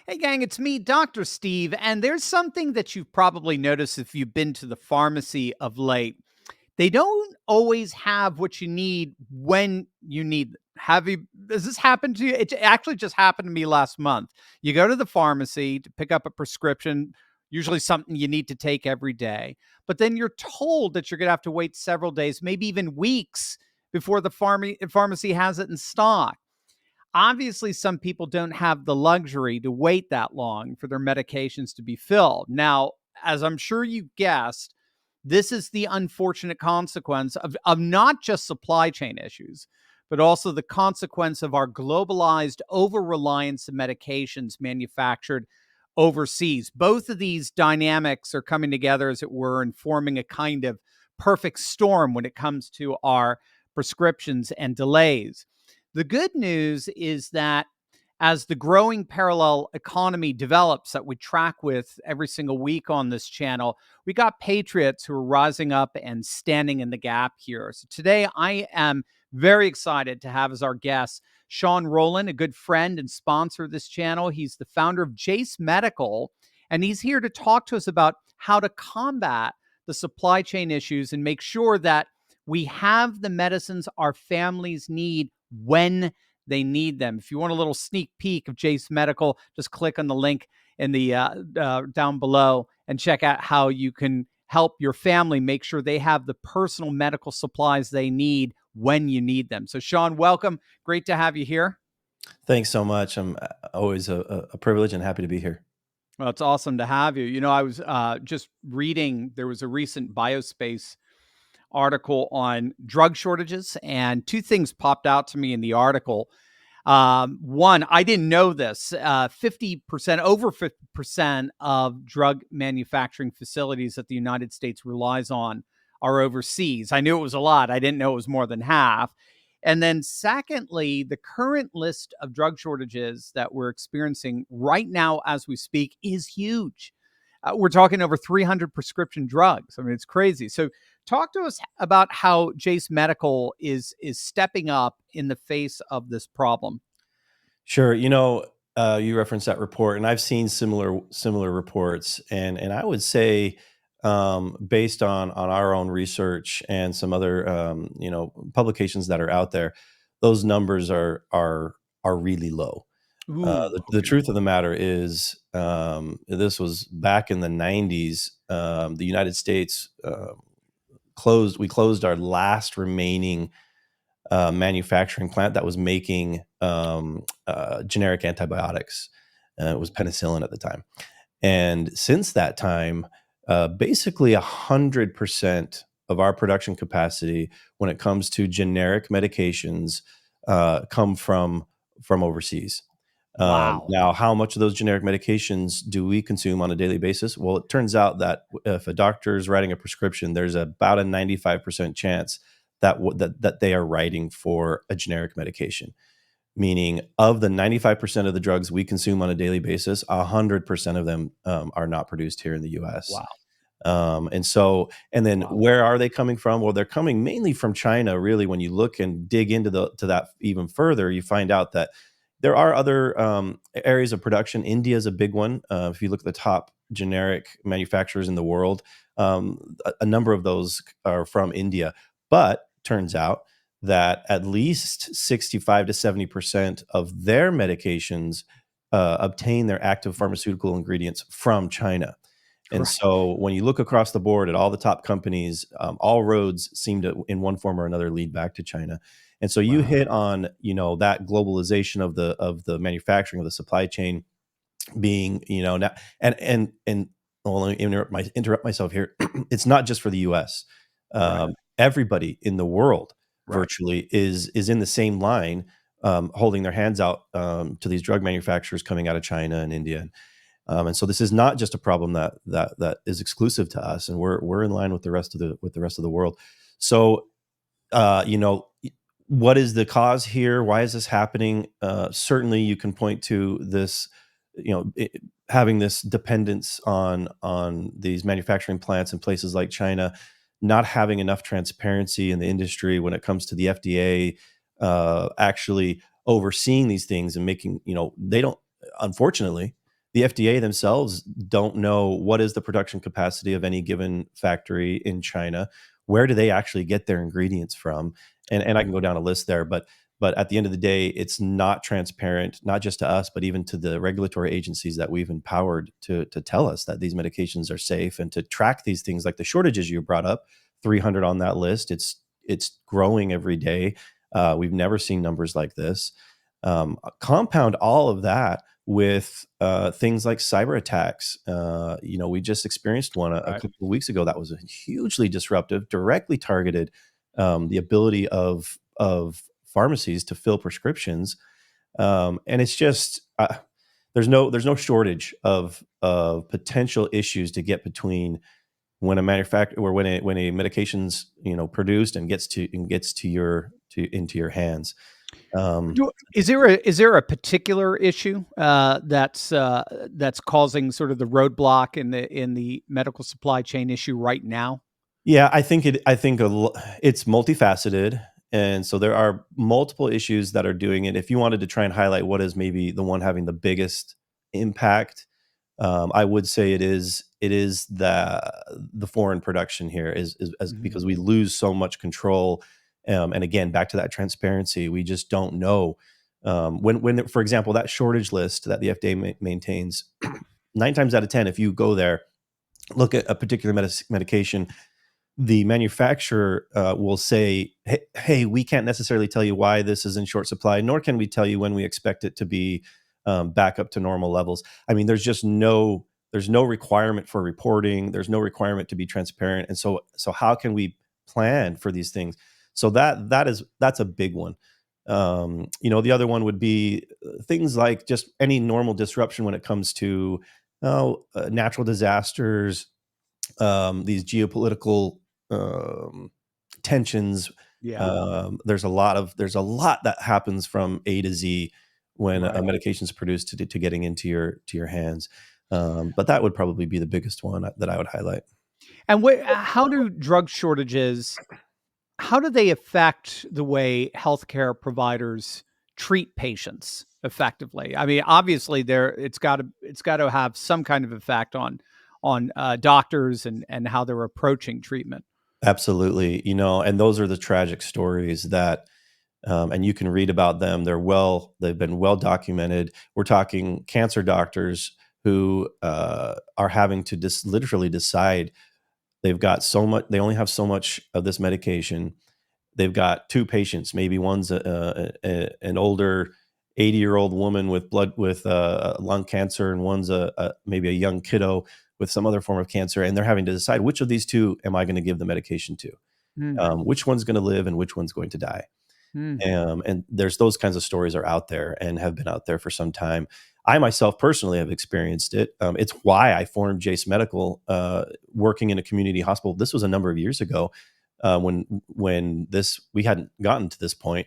Hey, gang, it's me, Dr. Steve. And there's something that you've probably noticed if you've been to the pharmacy of late. They don't always have what you need when you need. Does this happen to you? It actually just happened to me last month. You go to the pharmacy to pick up a prescription, usually something you need to take every day. But then you're told that you're going to have to wait several days, maybe even weeks before the pharmacy has it in stock. Obviously, some people don't have the luxury to wait that long for their medications to be filled. Now, as I'm sure you guessed, this is the unfortunate consequence of not just supply chain issues, but also the consequence of our globalized over reliance of medications manufactured overseas. Both of these dynamics are coming together, as it were, and forming a kind of perfect storm when it comes to our prescriptions and delays. The good news is that as the growing parallel economy develops that we track with every single week on this channel, we got patriots who are rising up and standing in the gap here. So today I am very excited to have as our guest Sean Rowland, a good friend and sponsor of this channel. He's the founder of Jace Medical, and he's here to talk to us about how to combat the supply chain issues and make sure that we have the medicines our families need when they need them. If you want a little sneak peek of Jace Medical, just click on the link in the down below and check out how you can help your family make sure they have the personal medical supplies they need when you need them. So, Sean, welcome. Great to have you here. Thanks so much. I'm always a privilege and happy to be here. Well, it's awesome to have you. You know, I was just reading, there was a recent Biospace article on drug shortages, and two things popped out to me in the article. One, I didn't know this. 50%, over 50% of drug manufacturing facilities that the United States relies on are overseas. I knew it was a lot. I didn't know it was more than half. And then, secondly, the current list of drug shortages that we're experiencing right now as we speak is huge. We're talking over 300 prescription drugs. I mean, it's crazy. So, talk to us about how Jace Medical is stepping up in the face of this problem. Sure. You referenced that report, and I've seen similar reports, and I would say, based on our own research and some other publications that are out there, those numbers are really low. The Okay. truth of the matter is, this was back in the '90s. The United States we closed our last remaining manufacturing plant that was making generic antibiotics. It was penicillin at the time. And since that time, basically 100% of our production capacity when it comes to generic medications come from overseas. Wow. Now, how much of those generic medications do we consume on a daily basis? Well, it turns out that if a doctor is writing a prescription, there's about a 95% chance that they are writing for a generic medication. Meaning, of the 95% of the drugs we consume on a daily basis, 100% of them are not produced here in the U.S. Wow. And then Wow. where are they coming from? Well, they're coming mainly from China. Really, when you look and dig into to that even further, you find out that there are other areas of production. India is a big one. If you look at the top generic manufacturers in the world, a number of those are from India. But turns out that at least 65 to 70% of their medications obtain their active pharmaceutical ingredients from China. And Right. so when you look across the board at all the top companies, all roads seem to, in one form or another, lead back to China. And so you Wow. hit on, that globalization of the manufacturing of the supply chain being, now and well, let me interrupt myself here. It's not just for the U.S. Right. Everybody in the world Right. virtually is in the same line, holding their hands out to these drug manufacturers coming out of China and India. And so this is not just a problem that is exclusive to us, and we're in line with the rest of the world. So, uh, you know, what is the cause here? Why is this happening? Certainly, you can point to this, having this dependence on these manufacturing plants in places like China, not having enough transparency in the industry when it comes to the FDA actually overseeing these things and making, they don't, unfortunately, the FDA themselves don't know what is the production capacity of any given factory in China. Where do they actually get their ingredients from? And I can go down a list there, but at the end of the day, it's not transparent, not just to us, but even to the regulatory agencies that we've empowered to tell us that these medications are safe and to track these things like the shortages you brought up. 300 on that list. It's growing every day. We've never seen numbers like this. Compound all of that with things like cyber attacks. We just experienced one a Right. couple of weeks ago that was hugely disruptive, directly targeted the ability of pharmacies to fill prescriptions, and it's just there's no shortage of potential issues to get between when a manufacturer or when a medication's produced and gets to your to into your hands. Um, Is there a particular issue that's causing sort of the roadblock in the medical supply chain issue right now? Yeah, it's multifaceted, and so there are multiple issues that are doing it. If you wanted to try and highlight what is maybe the one having the biggest impact, I would say it is the foreign production here is as Mhm. because we lose so much control, and again, back to that transparency, we just don't know, when for example, that shortage list that the FDA maintains, 9 times out of 10, if you go there, look at a particular medication, the manufacturer will say, hey, we can't necessarily tell you why this is in short supply, nor can we tell you when we expect it to be back up to normal levels. I mean, there's no requirement for reporting. There's no requirement to be transparent. And so how can we plan for these things? So that's a big one. The other one would be things like just any normal disruption when it comes to natural disasters, these geopolitical um, tensions. Yeah, There's a lot that happens from A to Z when a right. medication is produced to getting into your hands. But that would probably be the biggest one that I would highlight. And how do drug shortages how do they affect the way healthcare providers treat patients effectively? I mean, obviously, it's got to have some kind of effect on doctors and how they're approaching treatment. Absolutely, and those are the tragic stories that, and you can read about them. They've been well documented. We're talking cancer doctors who are having to literally decide. They only have so much of this medication. They've got 2 patients, maybe one's an older 80-year-old woman with lung cancer, and one's maybe a young kiddo with some other form of cancer, and they're having to decide which of these 2 am I gonna give the medication to? Mm, Which one's gonna live and which one's going to die? mm. And there's those kinds of stories are out there and have been out there for some time. I myself personally have experienced it. It's why I formed Jace Medical, working in a community hospital. This was a number of years ago, when this we hadn't gotten to this point.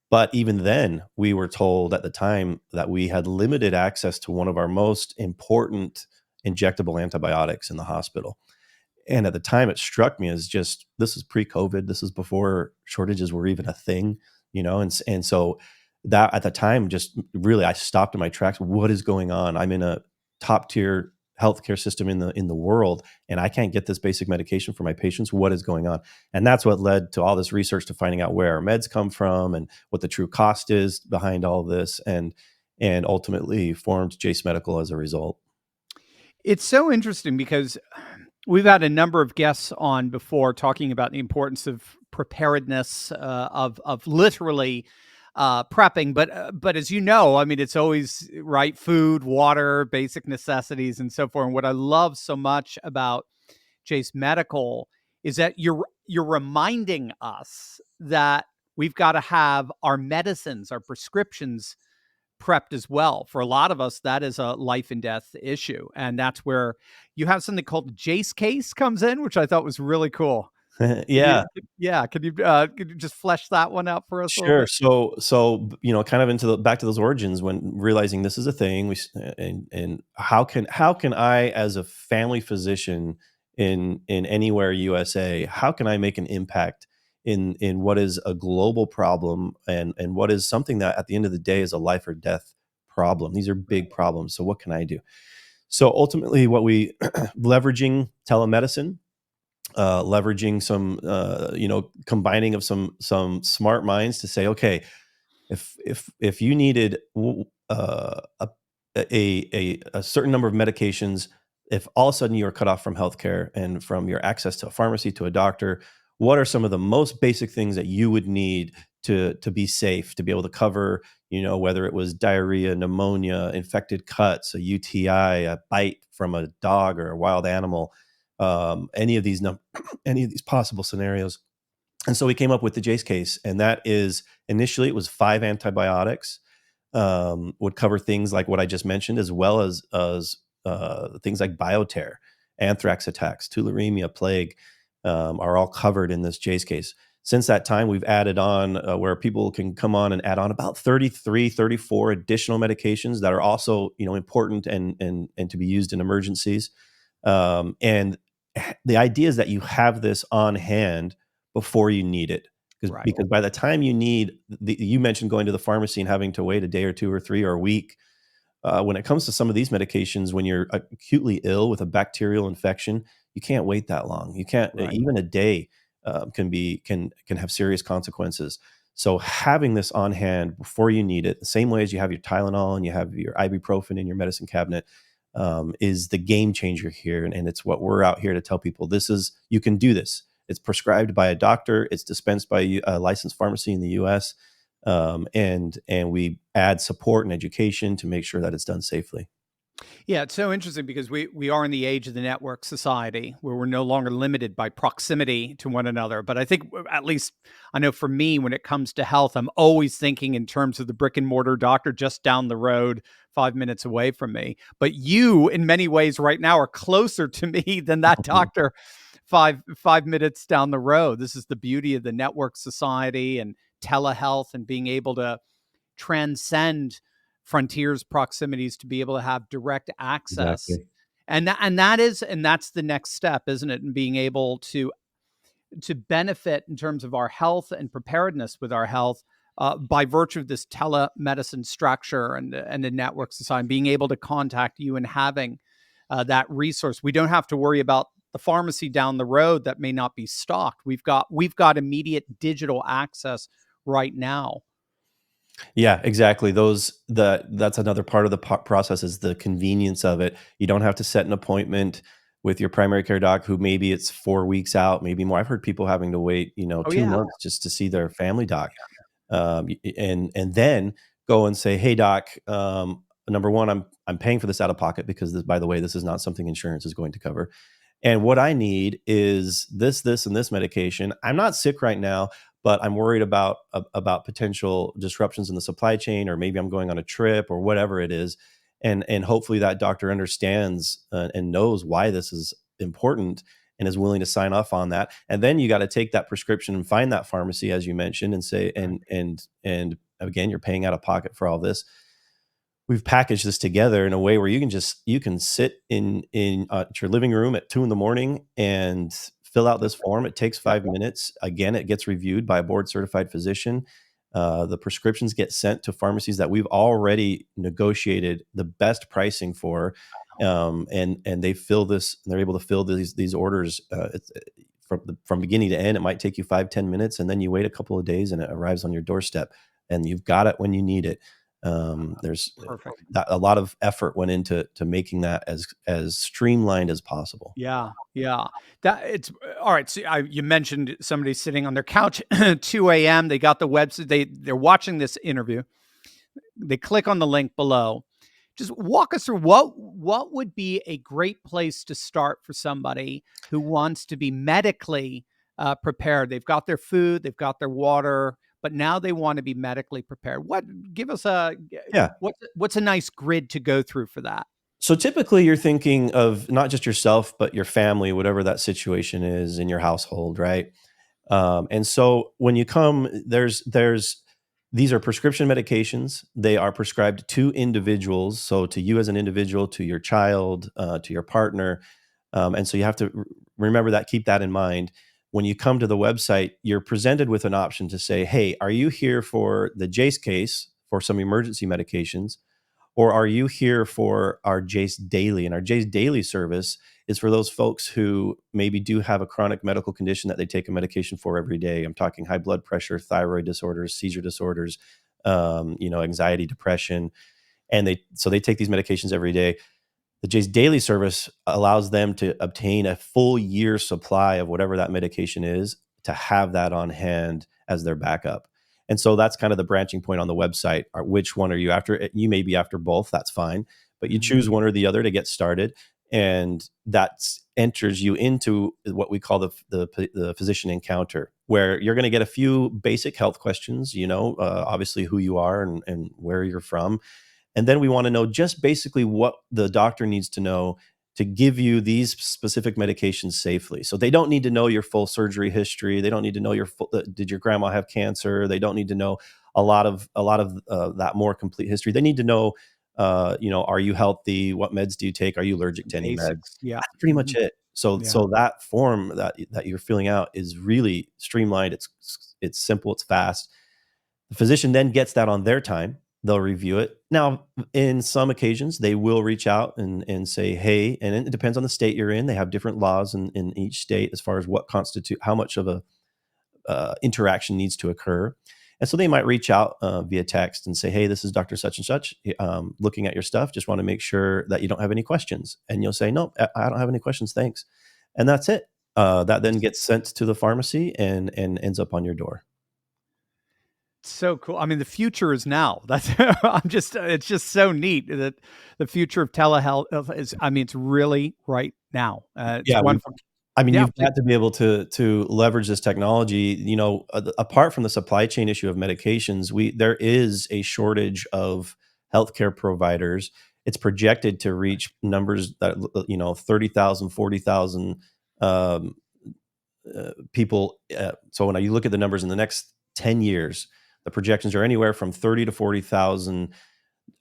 But even then, we were told at the time that we had limited access to one of our most important injectable antibiotics in the hospital. And at the time, it struck me as just this is pre-COVID. This is before shortages were even a thing, and so that at the time just really I stopped in my tracks. What is going on? I'm in a top tier healthcare system in the world, and I can't get this basic medication for my patients. What is going on? And that's what led to all this research to finding out where our meds come from and what the true cost is behind all this, and ultimately formed Jace Medical as a result. It's so interesting because we've had a number of guests on before talking about the importance of preparedness, of literally prepping. But as you know, I mean, it's always right: food, water, basic necessities, and so forth. And what I love so much about Jace Medical is that you're reminding us that we've got to have our medicines, our prescriptions prepped as well. For a lot of us, that is a life and death issue. And that's where you have something called the Jace case comes in, which I thought was really cool. Could you, Yeah. yeah, could you just flesh that one out for us a little Sure. bit? So, kind of into the back to those origins when realizing this is a thing, and how can I, as a family physician in anywhere USA, how can I make an impact in what is a global problem and what is something that at the end of the day is a life or death problem. These are big problems. So what can I do? So ultimately, what we leveraging telemedicine, leveraging some, combining of some smart minds to say, okay, if you needed a certain number of medications, if all of a sudden you are cut off from healthcare and from your access to a pharmacy to a doctor, what are some of the most basic things that you would need to be safe, to be able to cover, whether it was diarrhea, pneumonia, infected cuts, a UTI, a bite from a dog or a wild animal, any of these any of these possible scenarios. And so we came up with the Jace case, and that is, initially it was 5 antibiotics, would cover things like what I just mentioned, as well as things like bioterror, anthrax attacks, tularemia, plague, are all covered in this Jace case. Since that time, we've added on, where people can come on and add on about 33, 34 additional medications that are also, important and to be used in emergencies. And the idea is that you have this on hand before you need it. Right. Because by the time you need you mentioned going to the pharmacy and having to wait a day or 2 or 3 or a week. When it comes to some of these medications, when you're acutely ill with a bacterial infection, you can't wait that long. You can't, Right. even a day, can have serious consequences. So having this on hand before you need it, the same way as you have your Tylenol and you have your ibuprofen in your medicine cabinet, is the game changer here. And it's what we're out here to tell people. You can do this. It's prescribed by a doctor. It's dispensed by a licensed pharmacy in the U.S. And we add support and education to make sure that it's done safely. Yeah, it's so interesting because we are in the age of the network society where we're no longer limited by proximity to one another. But I think, at least I know for me, when it comes to health, I'm always thinking in terms of the brick and mortar doctor just down the road, 5 minutes away from me. But you, in many ways, right now, are closer to me than that doctor 5 minutes down the road. This is the beauty of the network society and telehealth and being able to transcend frontiers proximities to be able to have direct access. Exactly. And that's the next step, isn't it? And being able to benefit in terms of our health and preparedness with our health, by virtue of this telemedicine structure and the network society, being able to contact you and having that resource. We don't have to worry about the pharmacy down the road that may not be stocked. We've got immediate digital access right now. Yeah, exactly. That's another part of the process, is the convenience of it. You don't have to set an appointment with your primary care doc, who maybe it's 4 weeks out, maybe more. I've heard people having to wait, Oh 2 months just to see their family doc, and then go and say, "Hey, doc, number one, I'm paying for this out of pocket because this, by the way, this is not something insurance is going to cover. And what I need is this, and this medication. I'm not sick right now, but I'm worried about potential disruptions in the supply chain, or maybe I'm going on a trip or whatever it is." And hopefully that doctor understands, and knows why this is important and is willing to sign off on that. And then you got to take that prescription and find that pharmacy, as you mentioned, and say, and again, you're paying out of pocket for all this. We've packaged this together in a way where you can sit in at your living room at 2 in the morning and fill out this form. It takes 5 minutes. Again, it gets reviewed by a board certified physician. The prescriptions get sent to pharmacies that we've already negotiated the best pricing for, and they fill this. They're able to fill these orders, from beginning to end. It might take you 5-10 minutes, and then you wait a couple of days, and it arrives on your doorstep, and you've got it when you need it. There's Perfect. a lot of effort went into making that as streamlined as possible. Yeah, yeah. That it's all right. So you mentioned somebody sitting on their couch 2 a.m. They got the website. They're watching this interview. They click on the link below. Just walk us through what would be a great place to start for somebody who wants to be medically prepared. They've got their food, they've got their water, but now they want to be medically prepared. What give us a Yeah. what's a nice grid to go through for that? So typically you're thinking of not just yourself, but your family, whatever that situation is in your household, right? And so when you come, there's these are prescription medications. They are prescribed to individuals, so to you as an individual, to your child, to your partner, and so you have to remember that. Keep that in mind. When you come to the website, you're presented with an option to say, "Hey, are you here for the Jace case for some emergency medications? Or are you here for our Jace Daily? And our Jace Daily service is for those folks who maybe do have a chronic medical condition that they take a medication for every day. I'm talking high blood pressure, thyroid disorders, seizure disorders, anxiety, depression, and they take these medications every day. The Jace Daily service allows them to obtain a full year supply of whatever that medication is, to have that on hand as their backup. And so that's kind of the branching point on the website. Which one are you after? You may be after both. That's fine. But you choose one or the other to get started. And that enters you into what we call the physician encounter, where you're going to get a few basic health questions, obviously who you are and where you're from. And then we want to know just basically what the doctor needs to know to give you these specific medications safely. So they don't need to know your full surgery history. They don't need to know did your grandma have cancer? They don't need to know a lot of that more complete history. They need to know, are you healthy? What meds do you take? Are you allergic to any meds? Basics. Yeah. That's pretty much it. So Yeah. so that form that you're filling out is really streamlined. It's simple. It's fast. The physician then gets that on their time. They'll review it. Now, in some occasions, they will reach out and say, hey, and it depends on the state you're in. They have different laws in each state as far as how much of a interaction needs to occur. And so they might reach out via text and say, hey, this is Dr. Such and Such, looking at your stuff. Just want to make sure that you don't have any questions. And you'll say, no, I don't have any questions. Thanks. And that's it. That then gets sent to the pharmacy and ends up on your door. So cool. I mean, the future is now. It's just so neat that the future of telehealth is, it's really right now. It's wonderful. You've got to be able to leverage this technology. Apart from the supply chain issue of medications, there is a shortage of healthcare providers. It's projected to reach numbers that 30,000, 40,000 people. So when you look at the numbers in the next 10 years, the projections are anywhere from 30 to 40,000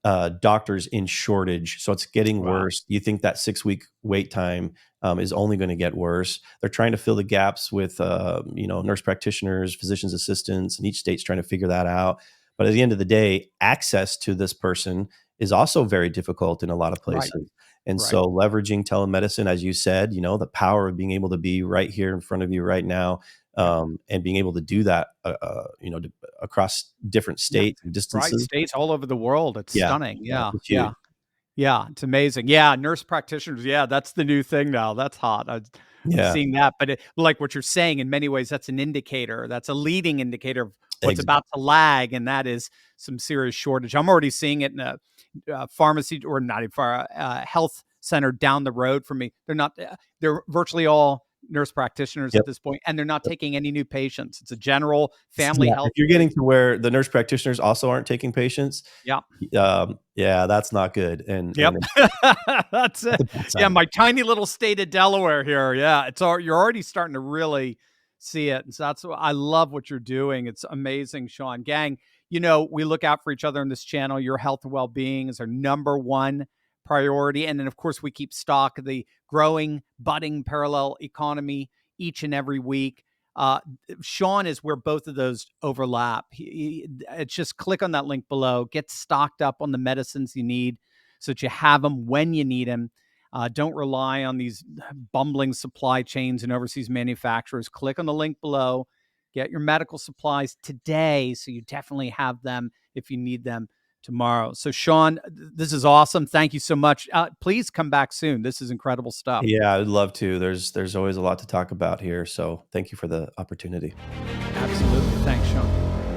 doctors in shortage. So it's getting worse. You think that 6-week wait time is only going to get worse. They're trying to fill the gaps with, nurse practitioners, physician's assistants, and each state's trying to figure that out. But at the end of the day, access to this person is also very difficult in a lot of places. Right. And so leveraging telemedicine, as you said, the power of being able to be right here in front of you right now, and being able to do that, across different states and distances. Right, states all over the world. It's stunning. Yeah. It's amazing. Yeah, nurse practitioners. Yeah, that's the new thing now. That's hot. I've seen that. But like what you're saying, in many ways, that's an indicator. That's a leading indicator of what's about to lag, and that is some serious shortage. I'm already seeing it in a pharmacy, or not even a health center down the road from me. They're virtually all nurse practitioners at this point, and they're not taking any new patients. It's a general family health. If you're getting to where the nurse practitioners also aren't taking patients, that's not good. And that's it. Yeah, my tiny little state of Delaware here. Yeah, you're already starting to really see it, and so I love what you're doing. It's amazing, Sean. Gang, we look out for each other on this channel. Your health and well-being is our number one priority. And then, of course, we keep stock of the growing, budding parallel economy each and every week. Sean is where both of those overlap. It's just click on that link below, get stocked up on the medicines you need so that you have them when you need them. Don't rely on these bumbling supply chains and overseas manufacturers. Click on the link below, get your medical supplies today so you definitely have them if you need them tomorrow. So Sean, this is awesome. Thank you so much. Please come back soon. This is incredible stuff. Yeah, I'd love to. There's always a lot to talk about here. So thank you for the opportunity. Absolutely. Thanks, Sean.